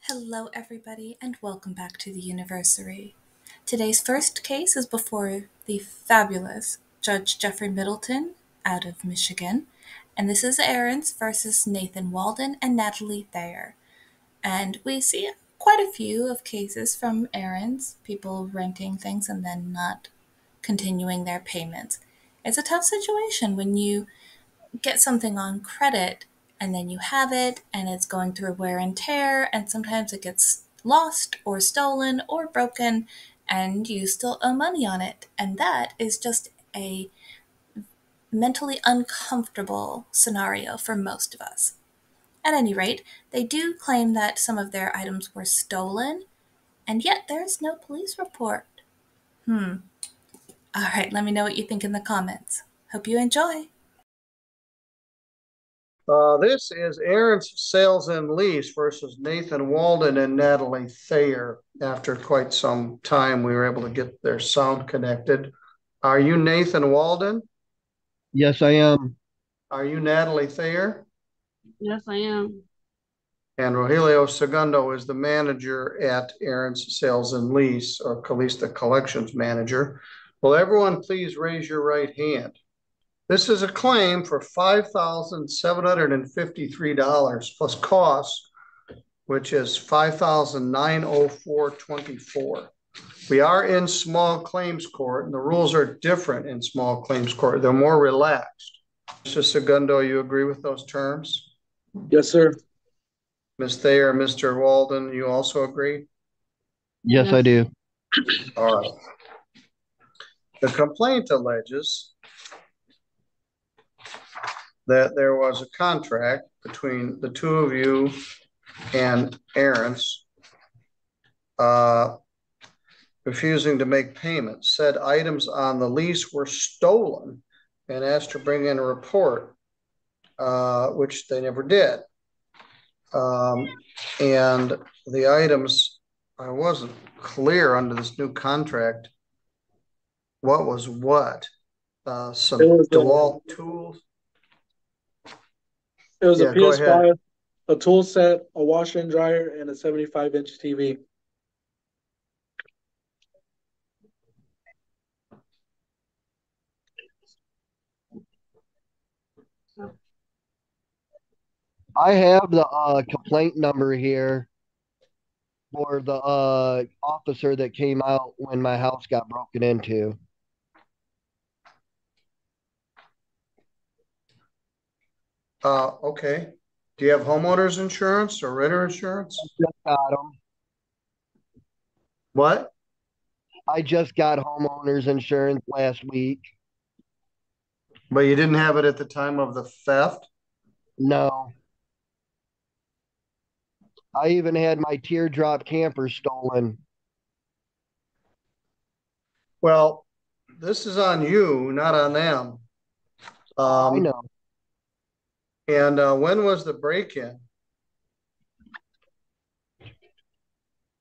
Hello, everybody, and welcome back to the Universary. Today's first case is before the fabulous Judge Jeffrey Middleton out of Michigan, and this is Aarons versus Nathan Walden and Natalie Thayer. And we see quite a few of cases from Aarons, people renting things and then not continuing their payments. It's a tough situation when you get something on credit and then you have it and it's going through wear and tear and sometimes it gets lost or stolen or broken and you still owe money on it. And that is just a mentally uncomfortable scenario for most of us. At any rate, they do claim that some of their items were stolen, and yet there is no police report. All right, let me know what you think in the comments. Hope you enjoy. This is Aaron's Sales and Lease versus Nathan Walden and Natalie Thayer. After quite some time, we were able to get their sound connected. Are you Nathan Walden? Yes, I am. Are you Natalie Thayer? Yes, I am. And Rogelio Segundo is the manager at Aaron's Sales and Lease, or Calista Collections Manager. Will everyone please raise your right hand? This is a claim for $5,753 plus costs, which is $5,904.24. We are in small claims court, and the rules are different in small claims court. They're more relaxed. Mr. Segundo, you agree with those terms? Yes, sir. Ms. Thayer, Mr. Walden, you also agree? Yes, I do. All right. The complaint alleges that there was a contract between the two of you and Aaron's refusing to make payments. Said items on the lease were stolen and asked to bring in a report, which they never did. And the items, I wasn't clear under this new contract what was what. Some DeWalt tools. It was a PS5, a tool set, a washer and dryer, and a 75-inch TV. I have the complaint number here for the officer that came out when my house got broken into. Okay. Do you have homeowners insurance or renter insurance? Just got them. What? I just got homeowners insurance last week. But you didn't have it at the time of the theft? No. I even had my teardrop camper stolen. Well, this is on you, not on them. I know. And when was the break-in?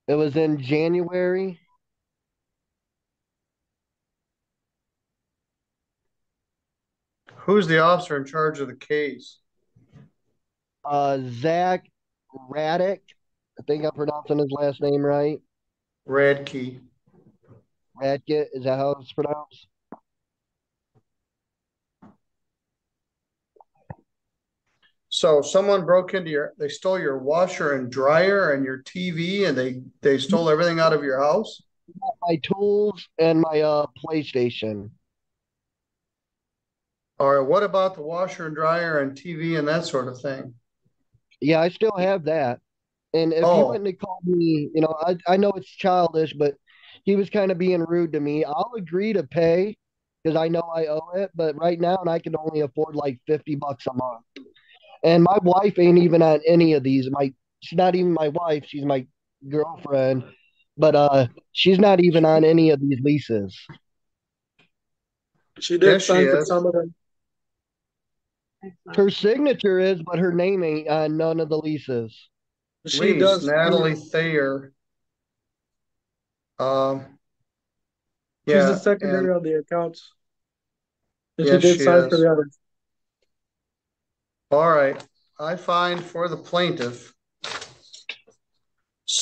It was in January. Who's the officer in charge of the case? Zach Raddick. I think I'm pronouncing his last name right. Radke. Radke, is that how it's pronounced? So someone broke into they stole your washer and dryer and your TV, and they stole everything out of your house? My tools and my PlayStation. All right, what about the washer and dryer and TV and that sort of thing? Yeah, I still have that. And if he wouldn't have called me, I know it's childish, but he was kind of being rude to me. I'll agree to pay because I know I owe it, but right now and I can only afford like $50 a month. And my wife ain't even on any of these. She's not even my wife, she's my girlfriend, but she's not even on any of these leases. She did sign for some of them. Her signature is, but her name ain't on none of the leases. She does. Natalie Thayer. She's the secondary on the accounts. And yes, she did sign for the others. All right. I find for the plaintiff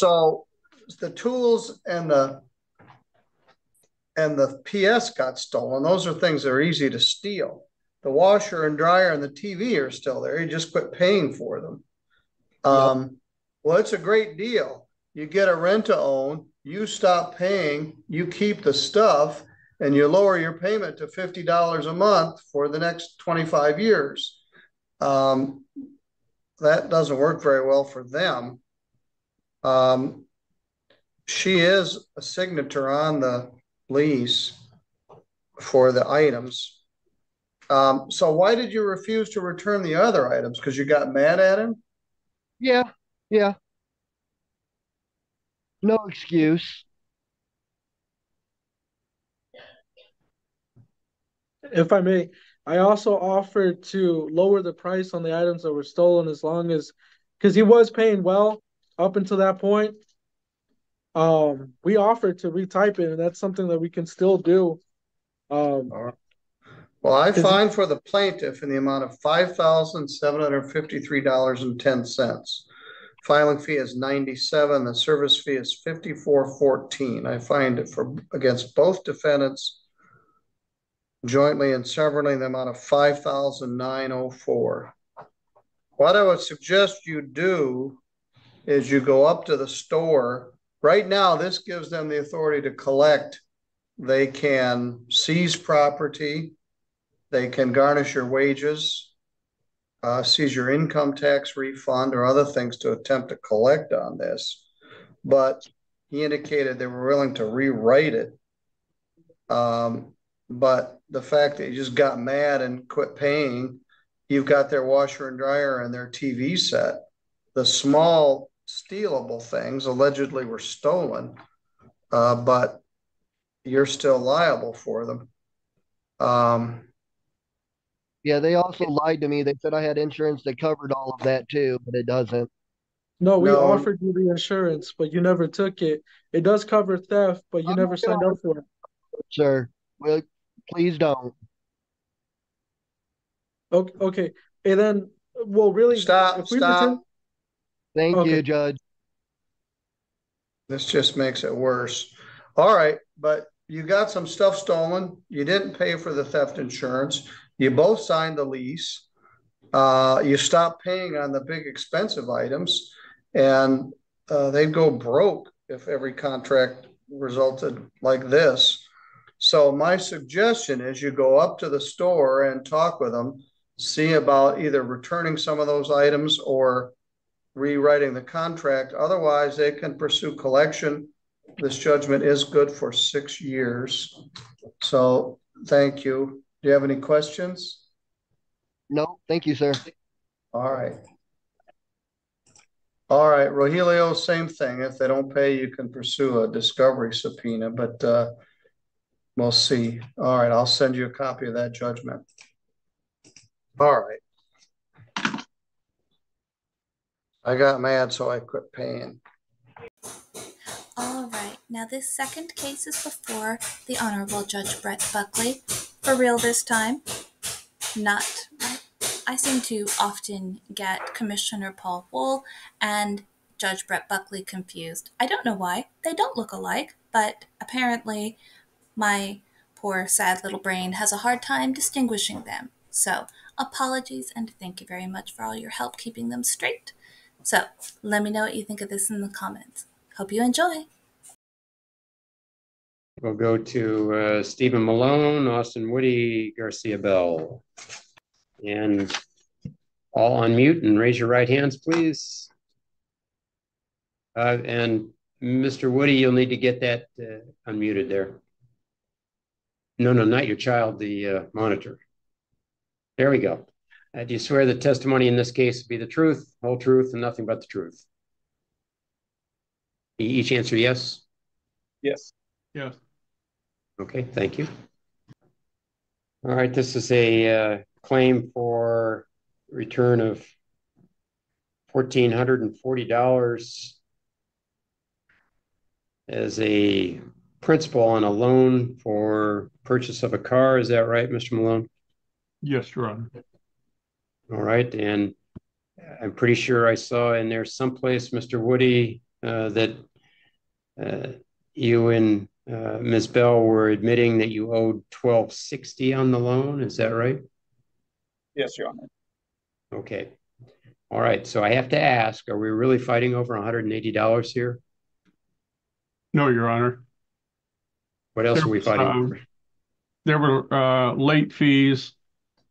So the tools and the PS got stolen. Those are things that are easy to steal. The washer and dryer and the TV are still there. You just quit paying for them. Well, it's a great deal. You get a rent to own, you stop paying, you keep the stuff, and you lower your payment to $50 a month for the next 25 years. That doesn't work very well for them. She is a signature on the lease for the items. So why did you refuse to return the other items? Because you got mad at him? Yeah, yeah. No excuse. If I may, I also offered to lower the price on the items that were stolen as long as, because he was paying well up until that point. We offered to retype it, and that's something that we can still do. All right. Well, I fined for the plaintiff in the amount of $5,753.10. Filing fee is $97. The service fee is $54.14. I fined it for against both defendants jointly and severally in the amount of $5,904. What I would suggest you do is you go up to the store. Right now, this gives them the authority to collect. They can seize property. They can garnish your wages, seize your income tax refund, or other things to attempt to collect on this. But he indicated they were willing to rewrite it. But the fact that you just got mad and quit paying, you've got their washer and dryer and their TV set. The small stealable things allegedly were stolen, but you're still liable for them. Yeah, they also lied to me. They said I had insurance that covered all of that too, but it doesn't. No, we No, offered you the insurance, but you never took it. It does cover theft, but you I'm never not gonna signed up for it. sir. Well, please don't. Okay. And then, well, really, stop. if we return, Thank you, okay, Judge. This just makes it worse. All right, but you got some stuff stolen. You didn't pay for the theft insurance. You both signed the lease. You stopped paying on the big expensive items, and they'd go broke if every contract resulted like this. So my suggestion is you go up to the store and talk with them, see about either returning some of those items or rewriting the contract. Otherwise, they can pursue collection. This judgment is good for 6 years. So thank you. Do you have any questions? No, thank you, sir. All right. All right, Rogelio, same thing. If they don't pay, you can pursue a discovery subpoena, but we'll see. All right, I'll send you a copy of that judgment. All right. I got mad, so I quit paying. All right, now this second case is before the Honorable Judge Brett Buckley. For real this time. Not. I seem to often get Commissioner Paul Wool and Judge Brett Buckley confused. I don't know why. They don't look alike, but apparently my poor sad little brain has a hard time distinguishing them. So apologies and thank you very much for all your help keeping them straight. So let me know what you think of this in the comments. Hope you enjoy. We'll go to Stephen Malone, Austin Woody, Garcia Bell. And all unmute and raise your right hands, please. And Mr. Woody, you'll need to get that unmuted there. No, not your child, the monitor. There we go. Do you swear the testimony in this case to be the truth, whole truth, and nothing but the truth? Each answer yes? yes. Yes. Okay, thank you. All right, this is a claim for return of $1,440 as a principal on a loan for purchase of a car. Is that right, Mr. Malone? Yes, Your Honor. All right, and I'm pretty sure I saw in there someplace, Mr. Woody, that you and Ms. Bell were admitting that you owed $1,260 on the loan. Is that right? Yes, Your Honor. Okay. All right. So I have to ask, are we really fighting over $180 here? No, Your Honor. What else are we fighting over? There were late fees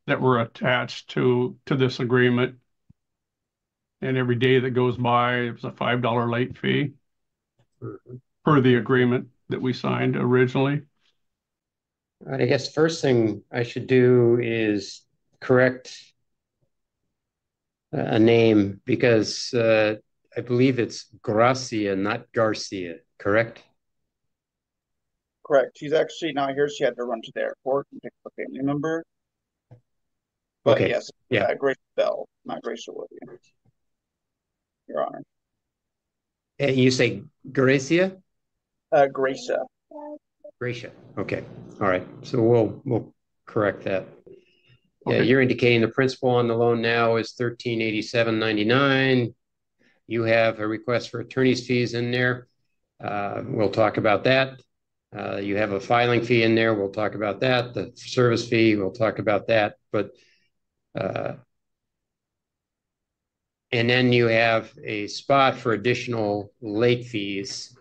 that were attached to this agreement. And every day that goes by, it was a $5 late fee per the agreement that we signed originally. All right, I guess first thing I should do is correct a name because I believe it's Gracia, not Garcia, correct? Correct. She's actually not here. She had to run to the airport and pick up a family member. But Okay. yes, Yeah. Grace Bell, not Gracia Williams, Your Honor. And you say Gracia? Gracia. Gracia. Okay. All right. So we'll correct that. Yeah, Okay. you're indicating the principal on the loan now is $1,387.99. You have a request for attorney's fees in there. We'll talk about that. You have a filing fee in there. We'll talk about that. The service fee, we'll talk about that. But and then you have a spot for additional late fees,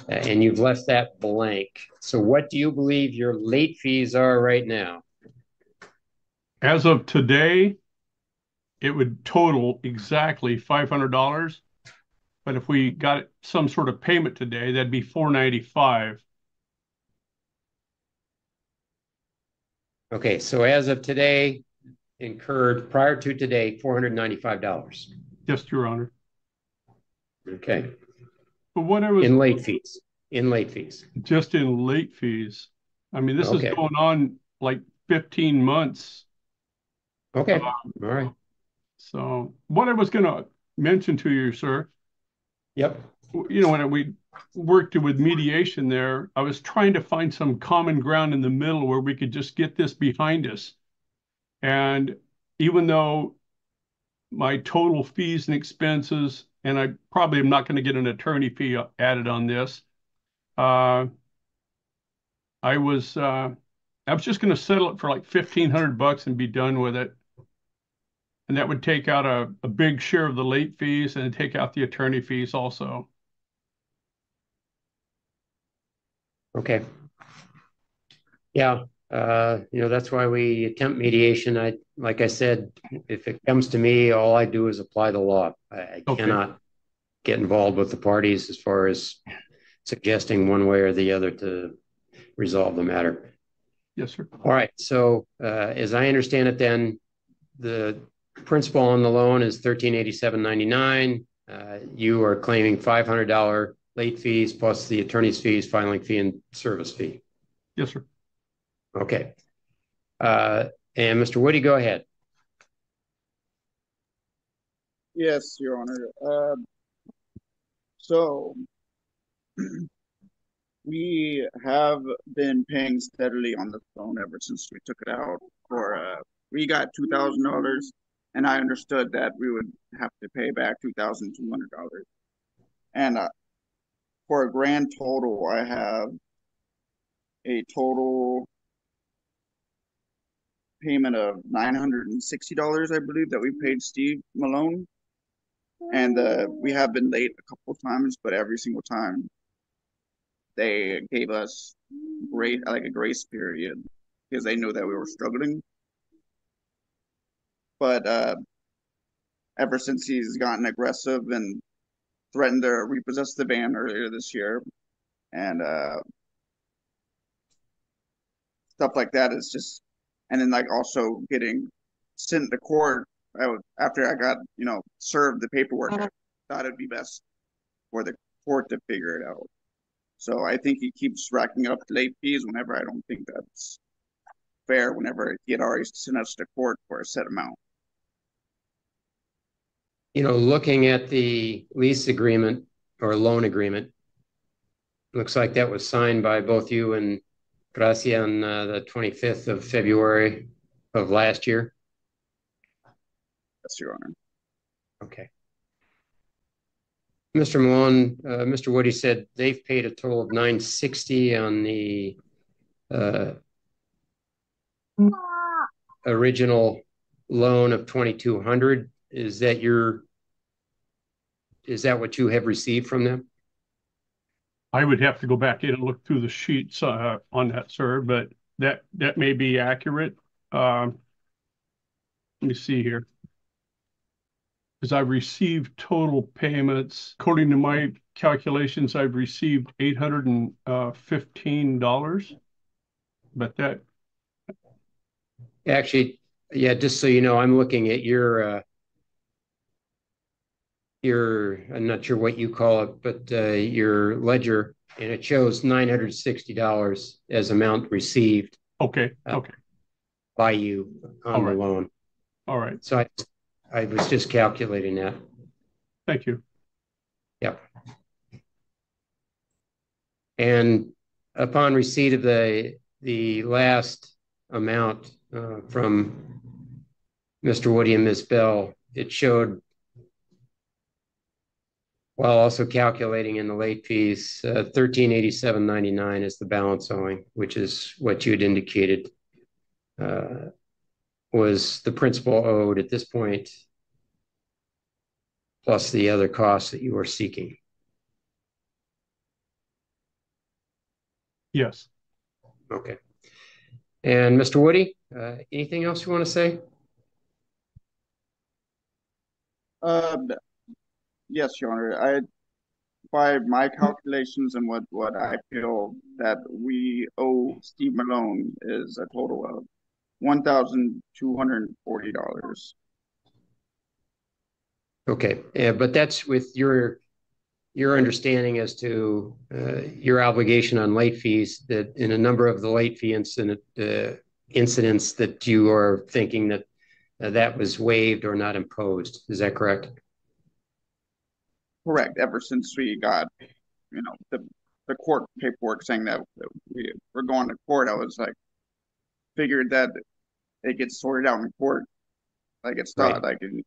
and you've left that blank. So what do you believe your late fees are right now? As of today, it would total exactly $500. But if we got some sort of payment today, that'd be $495. Okay, so as of today, incurred prior to today, $495. Yes, Your Honor. Okay. But what I was in late fees. In late fees. Just in late fees. I mean, this Okay. is going on like 15 months. Okay. All right. So what I was going to mention to you, sir, Yep. you know, when we worked with mediation there, I was trying to find some common ground in the middle where we could just get this behind us. And even though my total fees and expenses, and I probably am not going to get an attorney fee added on this, I was just going to settle it for like $1,500 and be done with it. And that would take out a big share of the late fees and take out the attorney fees also. Okay. Yeah. That's why we attempt mediation. Like I said, if it comes to me, all I do is apply the law. I Okay. cannot get involved with the parties as far as suggesting one way or the other to resolve the matter. Yes, sir. All right. So as I understand it, then the principal on the loan is $1,387.99. You are claiming $500 late fees plus the attorney's fees, filing fee, and service fee. Yes, sir. Okay. And Mr. Woody, go ahead. Yes, Your Honor. So we have been paying steadily on the phone ever since we took it out. We got $2,000, and I understood that we would have to pay back $2,200. And for a grand total, I have a total payment of $960, I believe, that we paid Steve Malone. And we have been late a couple of times, but every single time they gave us a grace period because they knew that we were struggling. But ever since he's gotten aggressive and threatened to repossess the van earlier this year, and stuff like that is just, and then like also getting sent to court after I got served the paperwork. I thought it'd be best for the court to figure it out. So I think he keeps racking up late fees whenever I don't think that's fair. Whenever he had already sent us to court for a set amount. Looking at the lease agreement or loan agreement, looks like that was signed by both you and Gracia on the 25th of February of last year. Yes, Your Honor. Okay. Mr. Malone, Mr. Woody said they've paid a total of $960 on the original loan of $2,200. Is that what you have received from them? I would have to go back in and look through the sheets on that, sir, but that may be accurate. Let me see here. Because I've received total payments, according to my calculations, I've received $815. But that Actually, yeah, just so you know, I'm looking at I'm not sure what you call it, but your ledger, and it shows $960 as amount received okay. by you on the loan. All right. So I was just calculating that. Thank you. Yep. And upon receipt of the last amount from Mr. Woody and Ms. Bell, it showed, while also calculating in the late fees, $1,387.99 is the balance owing, which is what you had indicated was the principal owed at this point, plus the other costs that you were seeking. Yes. Okay. And Mr. Woody, anything else you want to say? Yes, Your Honor. By my calculations and what I feel that we owe Steve Malone is a total of $1,240. Okay, yeah, but that's with your understanding as to your obligation on late fees, that in a number of the late fee incidents that you are thinking that that was waived or not imposed. Is that correct? Correct. Ever since we got, the court paperwork saying that we were going to court, I was like, figured that it gets sorted out in court. Like it's thought I can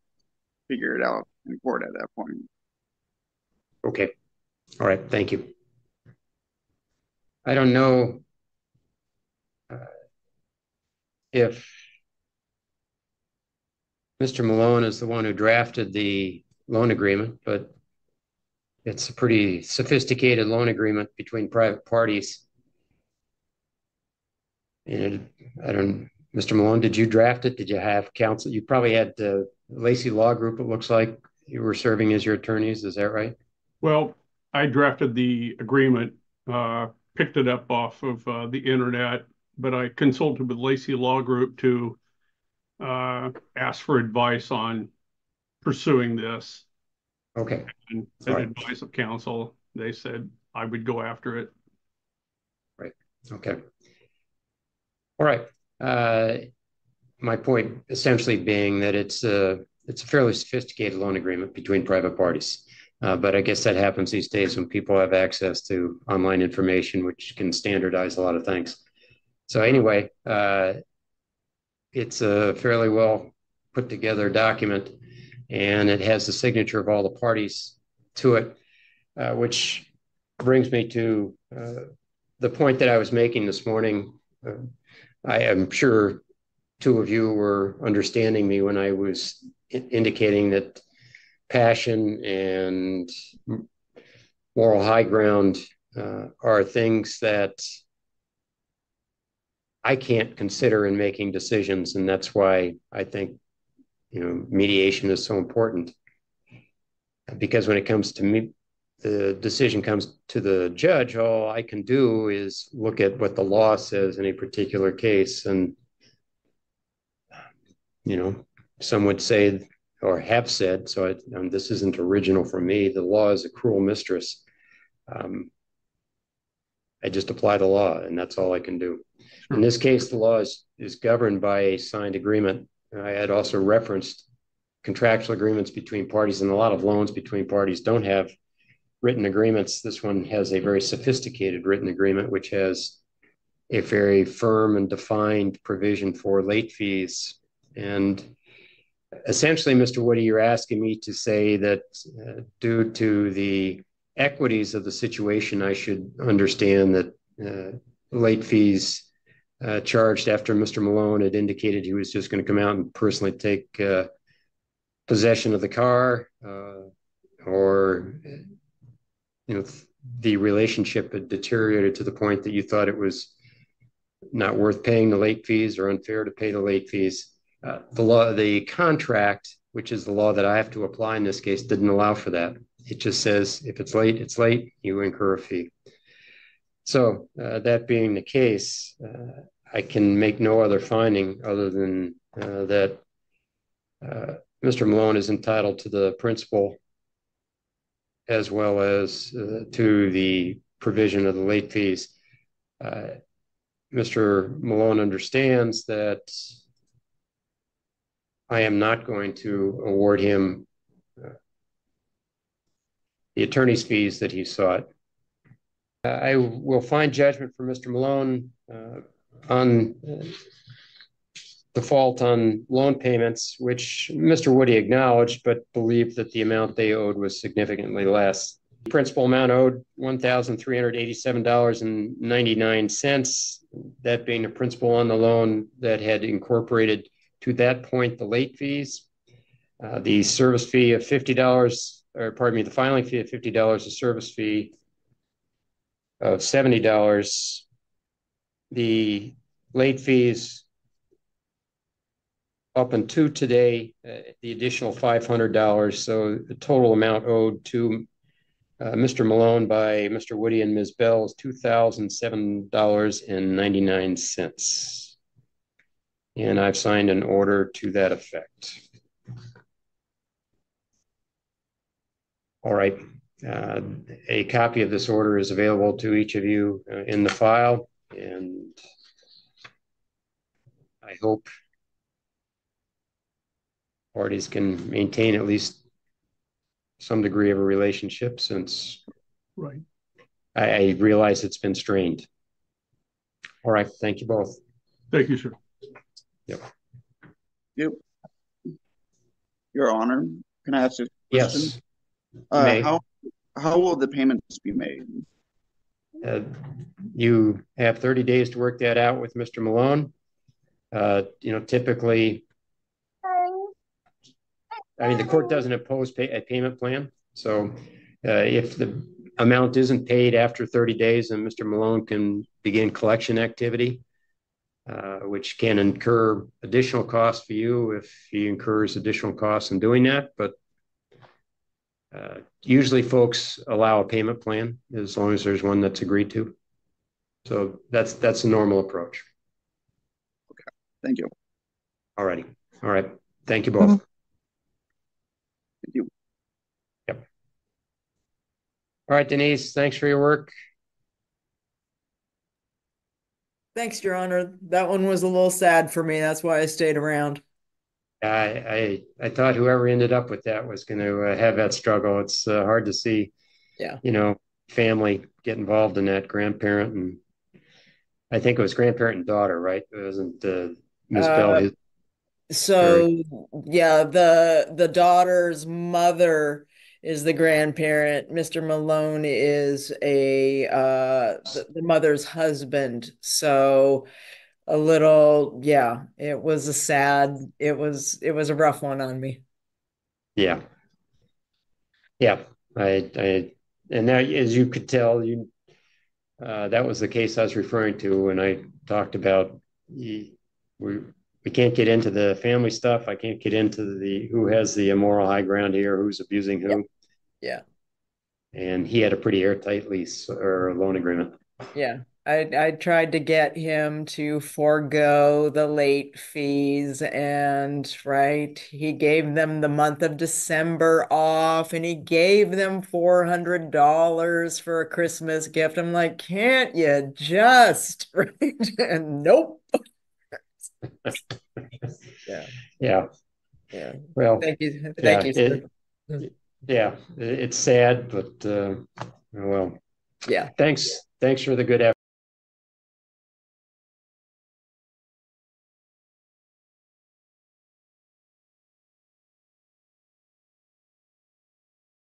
figure it out in court at that point. Okay. All right. Thank you. I don't know if Mr. Malone is the one who drafted the loan agreement, but it's a pretty sophisticated loan agreement between private parties. And Mr. Malone, did you draft it? Did you have counsel? You probably had the Lacey Law Group, it looks like you were serving as your attorneys. Is that right? Well, I drafted the agreement, picked it up off of the internet, but I consulted with Lacey Law Group to ask for advice on pursuing this. Okay. And advice of counsel, they said I would go after it. Right. Okay. All right. My point essentially being that it's a fairly sophisticated loan agreement between private parties. But I guess that happens these days when people have access to online information, which can standardize a lot of things. So anyway, it's a fairly well put together document, and it has the signature of all the parties to it, which brings me to the point that I was making this morning. I am sure two of you were understanding me when I was indicating that passion and moral high ground are things that I can't consider in making decisions. And that's why I think, mediation is so important. Because when it comes to me, the decision comes to the judge, all I can do is look at what the law says in a particular case. And, some would say or have said, so this isn't original for me, the law is a cruel mistress. I just apply the law, and that's all I can do. Sure. In this case, the law is governed by a signed agreement. I had also referenced contractual agreements between parties, and a lot of loans between parties don't have written agreements. This one has a very sophisticated written agreement, which has a very firm and defined provision for late fees. And Essentially, Mr. Woody, you're asking me to say that due to the equities of the situation, I should understand that late fees charged after Mr. Malone had indicated he was just going to come out and personally take possession of the car, or the relationship had deteriorated to the point that you thought it was not worth paying the late fees or unfair to pay the late fees. The contract, which is the law that I have to apply in this case, didn't allow for that. It just says if it's late, it's late, you incur a fee. So that being the case, I can make no other finding other than that Mr. Malone is entitled to the principal as well as to the provision of the late fees. Mr. Malone understands that I am not going to award him the attorney's fees that he sought. I will find judgment for Mr. Malone on default on loan payments, which Mr. Woody acknowledged, but believed that the amount they owed was significantly less. The principal amount owed $1,387.99, that being the principal on the loan that had incorporated to that point the late fees. The service fee of $50, or pardon me, the filing fee of $50, the service fee of $70. The late fees up until today, the additional $500. So the total amount owed to Mr. Malone by Mr. Woody and Ms. Bell is $2,007.99. And I've signed an order to that effect. All right. A copy of this order is available to each of you in the file, and I hope parties can maintain at least some degree of a relationship, since Right. I realize it's been strained. All right. Thank you both. Thank you, sir. Yep. Yep. Your Honor, can I ask you a question? Yes. How will the payments be made? You have 30 days to work that out with Mr. Malone. Typically, I mean, the court doesn't impose a payment plan. So if the amount isn't paid after 30 days, then Mr. Malone can begin collection activity, which can incur additional costs for you if he incurs additional costs in doing that. But usually folks allow a payment plan as long as there's one that's agreed to. So that's the normal approach. Okay, thank you. All righty. All right. Thank you both. Thank you. Yep. All right, Denise, thanks for your work. Thanks, Your Honor. That one was a little sad for me. That's why I stayed around. I thought whoever ended up with that was going to have that struggle. It's hard to see, family get involved in that, grandparent, and I think it was grandparent and daughter, right? It wasn't Ms. Bell. Yeah, the daughter's mother is the grandparent. Mr. Malone is the mother's husband. So a little, yeah, it was a rough one on me. Yeah. Yeah. And now, as you could tell, that was the case I was referring to when I talked about we can't get into the family stuff. I can't get into who has the immoral high ground here, who's abusing who. Yeah. And he had a pretty airtight lease or loan agreement. Yeah. I tried to get him to forego the late fees, and he gave them the month of December off, and he gave them $400 for a Christmas gift. I'm like, can't you just, right? And nope. Yeah. Well, thank you, sir. It's sad, but well, yeah. Thanks for the good effort.